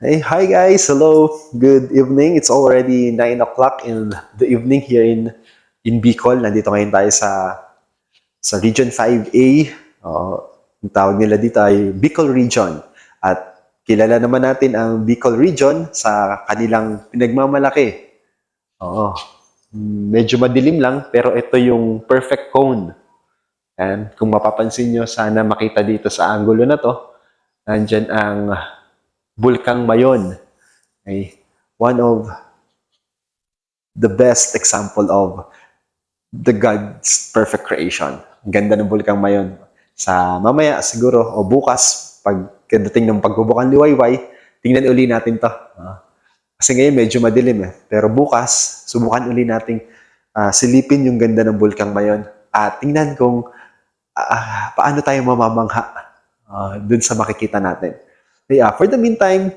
Hey, hi guys. Hello. Good evening. It's already 9 o'clock in the evening here in Bicol. Nandito ngayon tayo sa Region 5A. Ang tawag nila dito ay Bicol Region. At kilala naman natin ang Bicol Region sa kanilang pinagmamalaki. Oo. Medyo madilim lang pero ito yung perfect cone. And kung mapapansin nyo, sana makita dito sa angulo na to, nandyan ang Bulkang Mayon. Ay one of the best example of the God's perfect creation. Ang ganda ng Bulkang Mayon. Sa mamaya siguro o bukas, pagdating ng pagbubukang liwayway, tingnan uli natin to. Kasi ngayon medyo madilim eh. Pero bukas, subukan uli nating silipin yung ganda ng Bulkang Mayon at tingnan kung paano tayo mamamangha dun sa makikita natin. Yeah, for the meantime,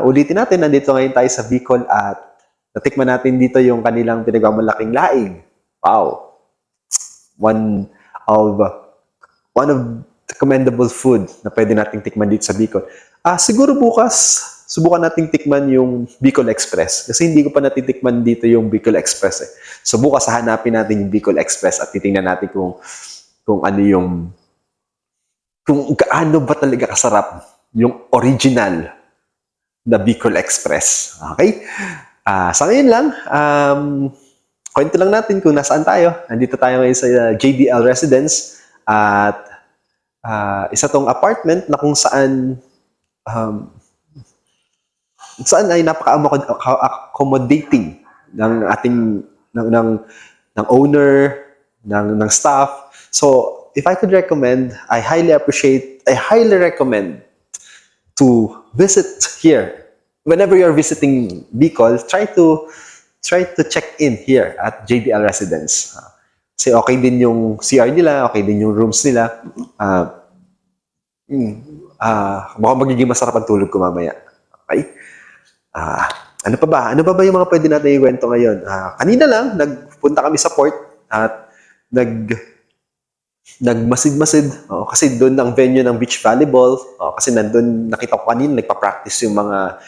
ulitin natin, nandito ngayon tayo sa Bicol at natikman natin dito yung kanilang pinagmamalaking laing. Wow! One of one of the commendable food na pwede nating tikman dito sa Bicol. Siguro bukas, subukan nating tikman yung Bicol Express. Kasi hindi ko pa natitikman dito yung Bicol Express eh. So bukas hahanapin natin yung Bicol Express at titingnan natin kung ano yung kung gaano ba talaga kasarap yung original na Bicol Express. Okay? Sa ngayon lang, kwento lang natin kung nasaan tayo. Nandito tayo ngayon sa JDL Residence at isa tong apartment na kung saan ay napaka-accommodating ng ating ng owner, ng staff. So, if I could recommend, I highly recommend to visit here. Whenever you're visiting Bicol, try to check in here at JDL Residence. Kasi okay din yung CR nila, okay din yung rooms nila. Mukhang magiging masarap ang tulog ko mamaya. Okay? Ano pa ba? Ano pa ba yung mga pwede natin ikwento ngayon? Kanina lang, nagpunta kami sa port at nagmasid-masid. Kasi doon ang venue ng beach volleyball. Kasi nandun, nakita ko kanina, nagpa-practice yung mga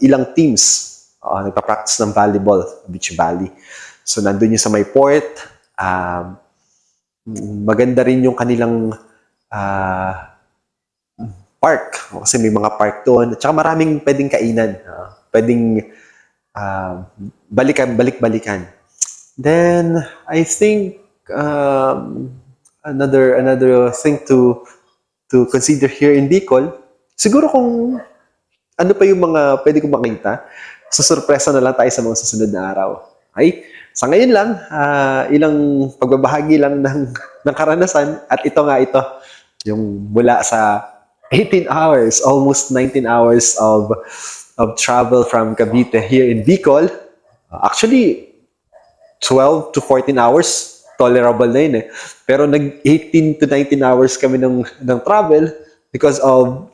ilang teams. Nagpa-practice ng volleyball, beach volley. So nandun yung sa may port. Maganda rin yung kanilang park. Kasi may mga park doon. At saka maraming pwedeng kainan. Pwedeng balik-balikan. Then, I think another thing to consider here in Bicol, siguro kung ano pa yung mga pwede kong makita, susurpresa na lang tayo sa mga susunod na araw. Okay? Sa ngayon lang, ilang pagbabahagi lang ng karanasan at ito, yung mula sa 18 hours, almost 19 hours of travel from Cavite here in Bicol. Actually, 12 to 14 hours, tolerable na yun eh. Pero nag-18 to 19 hours kami ng travel because of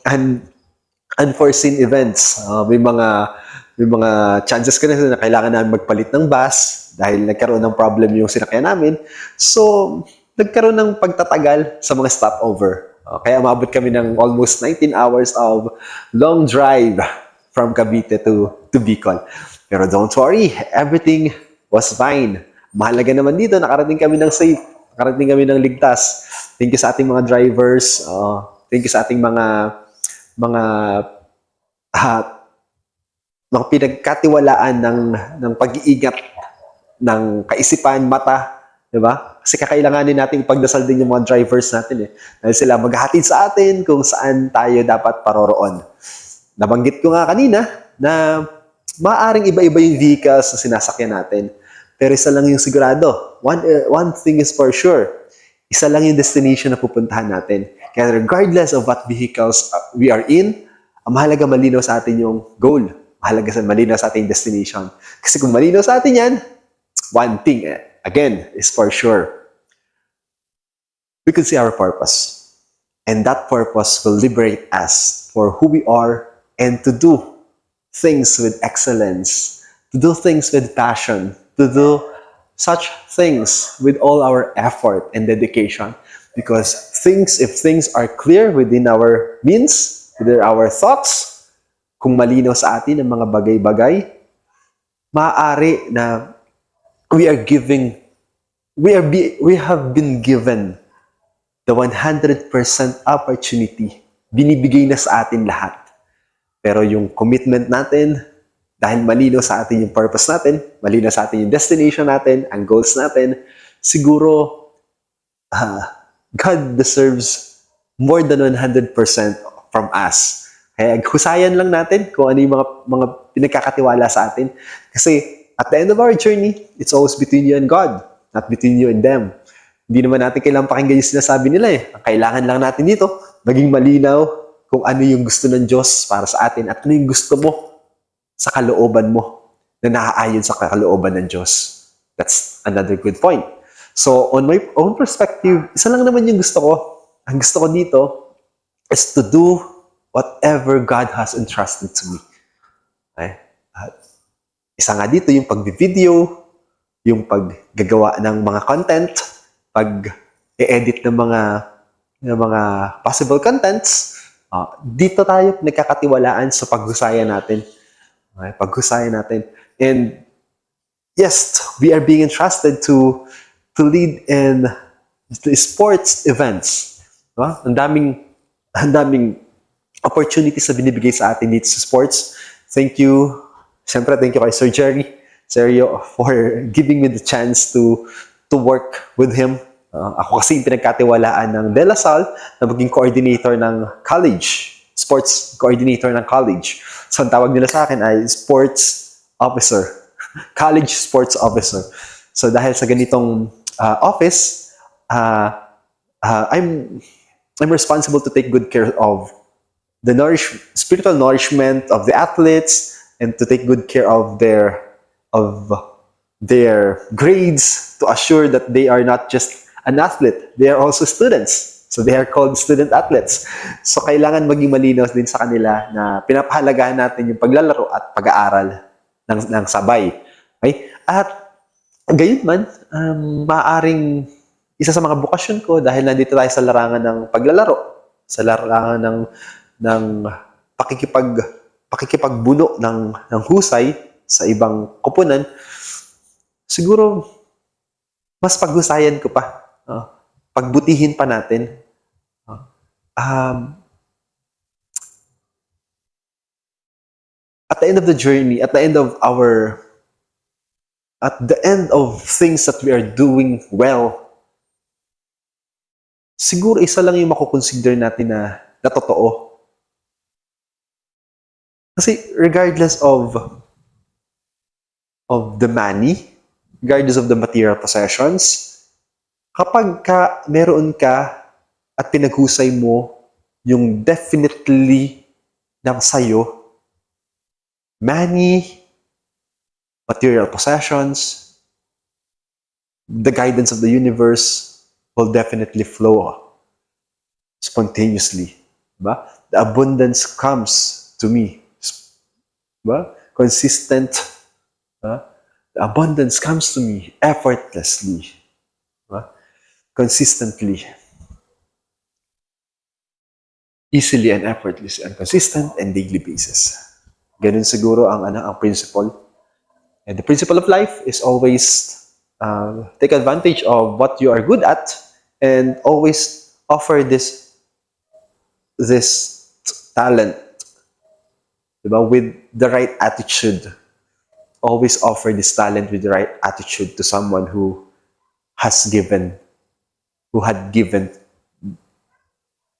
unforeseen events. May mga chances kasi na kailangan namin magpalit ng bus dahil nagkaroon ng problem yung sinakyan namin. So, nagkaroon ng pagtatagal sa mga stopover. Kaya umabot kami ng almost 19 hours of long drive from Cavite to Bicol. Pero don't worry, everything was fine. Mahalaga naman dito, nakarating kami ng safe. Nakarating kami ng ligtas. Thank you sa ating mga drivers. Thank you sa ating mga pinagkatiwalaan ng pag-iingat ng kaisipan, mata, di ba? Kasi kakailanganin natin ipagdasal din yung mga drivers natin eh. Dahil sila maghahatid sa atin kung saan tayo dapat paroroon. Nabanggit ko nga kanina na maaaring iba-iba yung vehicles na sinasakyan natin. Pero isa lang yung sigurado. One thing is for sure. Isa lang yung destination na pupuntahan natin. Kaya regardless of what vehicles we are in, ang mahalaga malinaw sa atin yung goal. Mahalaga malinaw sa ating destination. Kasi kung malinaw sa atin yan, one thing, again, is for sure. We could see our purpose. And that purpose will liberate us for who we are and to do things with excellence, to do things with passion, to do such things with all our effort and dedication. Because if things are clear within our means, within our thoughts, kung malinaw sa atin ang mga bagay-bagay, maaari na we are giving, we have been given the 100% opportunity. Binibigay na sa atin lahat. Pero yung commitment natin, dahil malinaw sa atin yung purpose natin, malinaw sa atin yung destination natin, ang goals natin, siguro God deserves more than 100% from us. Kaya husayan lang natin kung ano yung mga pinagkakatiwala sa atin. Kasi at the end of our journey, it's always between you and God, not between you and them. Hindi naman natin kailangan pakinggan yung sinasabi nila eh. Ang kailangan lang natin dito, maging malinaw kung ano yung gusto ng Diyos para sa atin at ano yung gusto mo sa kalooban mo na naaayon sa kalooban ng Diyos. That's another good point. So, on my own perspective, isa lang naman yung gusto ko. Ang gusto ko dito is to do whatever God has entrusted to me. Okay? Isa nga dito yung pag-video, yung paggagawa ng mga content, pag-edit ng mga possible contents. Dito tayo nagkakatiwalaan sa paghusayan natin. Okay? Paghusayan natin. And yes, we are being entrusted to lead in the sports events. Diba? Ang daming opportunities na binibigay sa atin dito sa sports. Thank you. Siyempre, thank you kay Sir Jerry Sergio for giving me the chance to work with him. Ako kasi yung pinagkatiwalaan ng De La Salle na maging coordinator ng college, sports coordinator ng college. So, ang tawag nila sa akin ay sports officer, college sports officer. So, dahil sa ganitong office, I'm responsible to take good care of the spiritual nourishment of the athletes and to take good care of their grades to assure that they are not just an athlete, they are also students. So they are called student athletes. So kailangan maging malinaw din sa kanila na pinapahalagahan natin yung paglalaro at pag-aaral ng sabay. Okay? At gayon man, maaaring isa sa mga bukasyon ko dahil nandito tayo sa larangan ng paglalaro, sa larangan ng pakikipagbuno ng husay sa ibang koponan, siguro mas paghusayan ko pa. Pagbutihin pa natin. At the end of the journey, at the end of things that we are doing well, siguro isa lang yung makukonsider natin na totoo. Kasi regardless of the money, regardless of the material possessions, kapag meron ka at pinaghusay mo yung definitely ng sayo, money, material possessions, the guidance of the universe will definitely flow spontaneously. Diba? The abundance comes to me. Diba? Consistent. Diba? The abundance comes to me effortlessly. Diba? Consistently. Easily and effortlessly and consistent and daily basis. Ganun siguro ang principle. And the principle of life is always take advantage of what you are good at and always offer this talent, diba, with the right attitude. Always offer this talent with the right attitude to someone who had given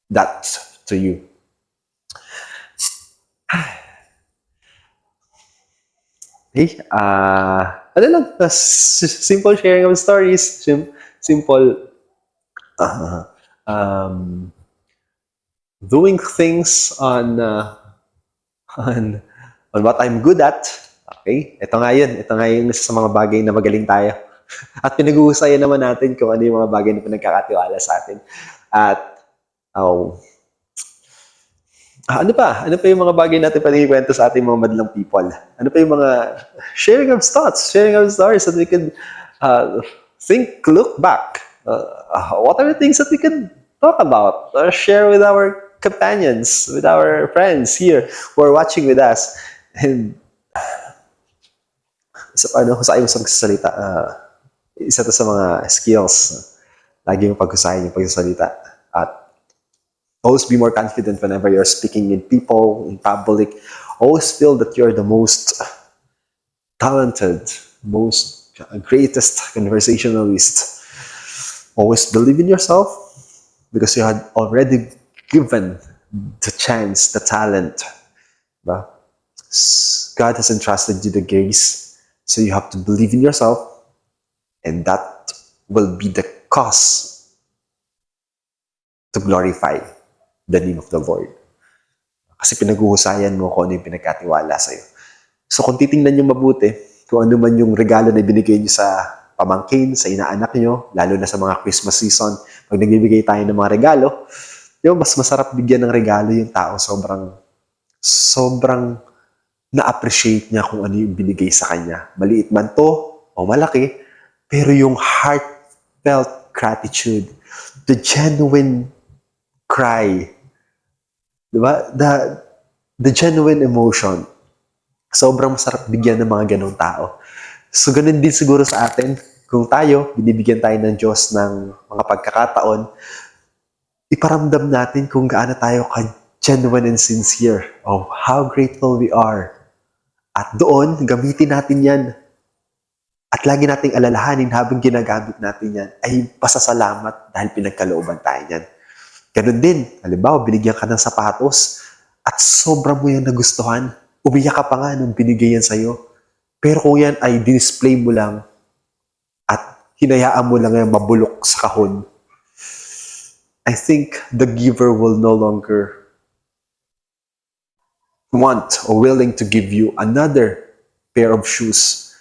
that to you. Okay, ano lang, simple sharing of stories, simple doing things on what I'm good at. Okay, ito nga yung isa sa mga bagay na magaling tayo. At pinag-uusayan naman natin kung ano yung mga bagay na pinagkakatiwala sa atin. At ano pa yung mga bagay natin panikwento sa ating mga madlang people? Ano pa yung mga sharing of thoughts, sharing of stories that we can look back. What are the things that we can talk about or share with our companions, with our friends here who are watching with us. And sa ayong magsasalita, isa to sa mga skills. Lagi yung paghusayin yung pagsasalita. At always be more confident whenever you're speaking in people, in public. Always feel that you're the most talented, most greatest conversationalist. Always believe in yourself because you had already given the chance, the talent. Diba? God has entrusted you the grace, so you have to believe in yourself, and that will be the cause to glorify the name of the Lord. Kasi pinaghuhusayan mo kung ano yung pinagkatiwala sa'yo. So kung titingnan nyo mabuti, kung ano man yung regalo na binigay nyo sa pamangkin, sa inaanak nyo, lalo na sa mga Christmas season, pag nagbibigay tayo ng mga regalo, yung mas masarap bigyan ng regalo yung tao, sobrang na-appreciate niya kung ano yung binigay sa kanya. Maliit man to o malaki, pero yung heartfelt gratitude, the genuine cry, diba? The genuine emotion, sobrang masarap bigyan ng mga ganong tao. So, ganun din siguro sa atin. Kung tayo, binibigyan tayo ng Diyos ng mga pagkakataon, iparamdam natin kung gaano tayo ka-genuine and sincere of how grateful we are. At doon, gamitin natin yan. At lagi nating alalahanin habang ginagamit natin yan ay pasasalamat dahil pinagkalooban tayo yan. Ganun din, halimbawa, binigyan ka ng sapatos at sobrang mo yan nagustuhan, umiyak ka pa nga nung binigay yan sa'yo. Pero kung yan ay display mo lang at hinayaan mo lang yan mabulok sa kahon, I think the giver will no longer want or willing to give you another pair of shoes.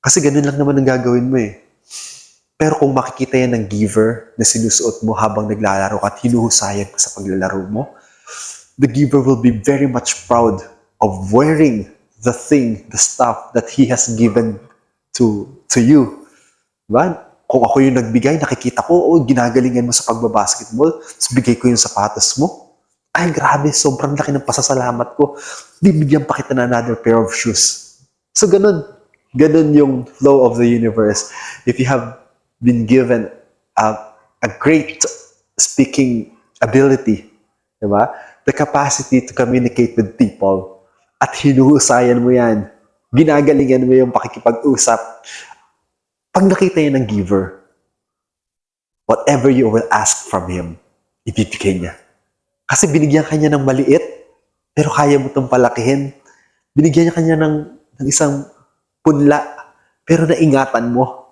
Kasi ganun lang naman ang gagawin mo eh. Pero kung makikita yan ng giver na sinusuot mo habang naglalaro at hinuhusayan ka sa paglalaro mo, the giver will be very much proud of wearing the thing, the stuff that he has given to you. Diba? Kung ako yung nagbigay, nakikita ko, ginagalingan mo sa pagbabasketball, tapos bigay ko yung sapatos mo. Ay, grabe, sobrang laki ng pasasalamat ko. Bibigyan pa kita na another pair of shoes. So, ganun. Ganun yung flow of the universe. If you have been given a great speaking ability, diba? The capacity to communicate with people, at hinuhusayan mo yan, ginagalingan mo yung pakikipag-usap, pag nakita yan ng giver, whatever you will ask from him, ibibigay niya. Kasi binigyan ka niya ng maliit, pero kaya mo itong palakihin. Binigyan niya kanya ng isang punla, pero naingatan mo.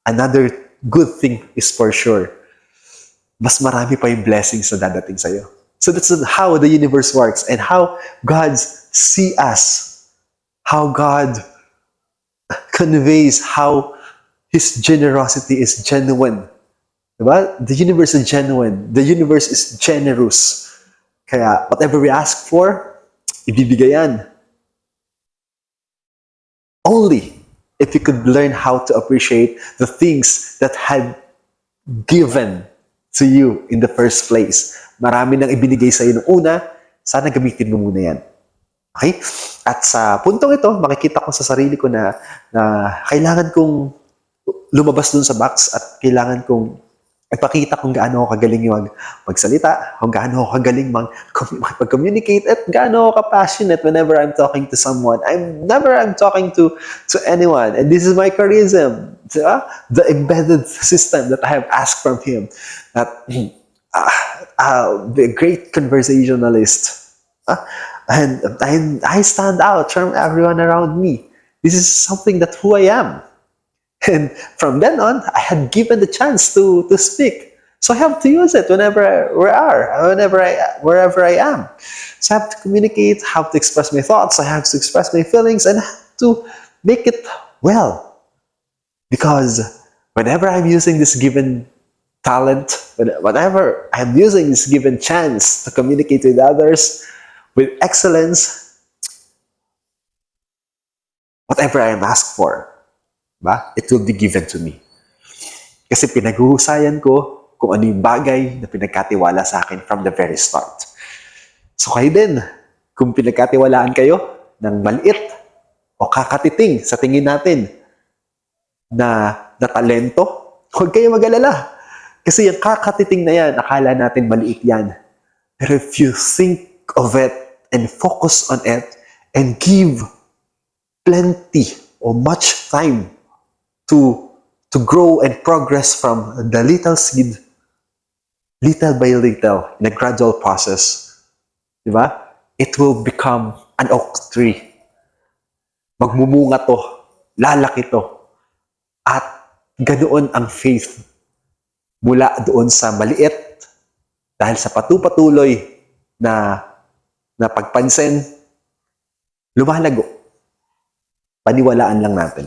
Another good thing is for sure, mas marami pa yung blessings na dadating sa'yo. So that's how the universe works and how God sees us, how God conveys how His generosity is genuine. Diba? The universe is genuine. The universe is generous. Kaya whatever we ask for, ibibigay yan. Only if you could learn how to appreciate the things that had given to you in the first place. Marami nang ibinigay sa iyo nung una, sana gamitin mo muna yan. Okay? At sa puntong ito, makikita ko sa sarili ko na kailangan kong lumabas dun sa box at kailangan kong ipakita kung gaano ako kagaling magsalita, kung gaano ako kagaling mag-communicate, at gaano ako ka-passionate whenever I'm talking to someone. I'm talking to anyone. And this is my charism, the embedded system that I have asked from him. That I'll be a great conversationalist. And I stand out from everyone around me. This is something that who I am. And from then on, I had given the chance to speak. So I have to use it wherever I am. So I have to communicate, have to express my thoughts, I have to express my feelings, and I have to make it well. Because whenever I'm using this given talent, whenever I'm using this given chance to communicate with others with excellence, whatever I am asked for, it will be given to me. Kasi pinaghuhusayan ko kung ano yung bagay na pinagkatiwala sa akin from the very start. So kayo din, kung pinagkatiwalaan kayo ng maliit o kakatiting sa tingin natin na talento, huwag kayo mag-alala. Kasi yung kakatiting na yan, akala natin maliit yan. Pero if you think of it and focus on it and give plenty or much time to grow and progress from the little seed, little by little, in a gradual process, di ba? It will become an oak tree. Magmumunga to, lalaki to, at ganoon ang faith mula doon sa maliit dahil sa patuloy na pagpansin, lumalago. Paniwalaan lang natin.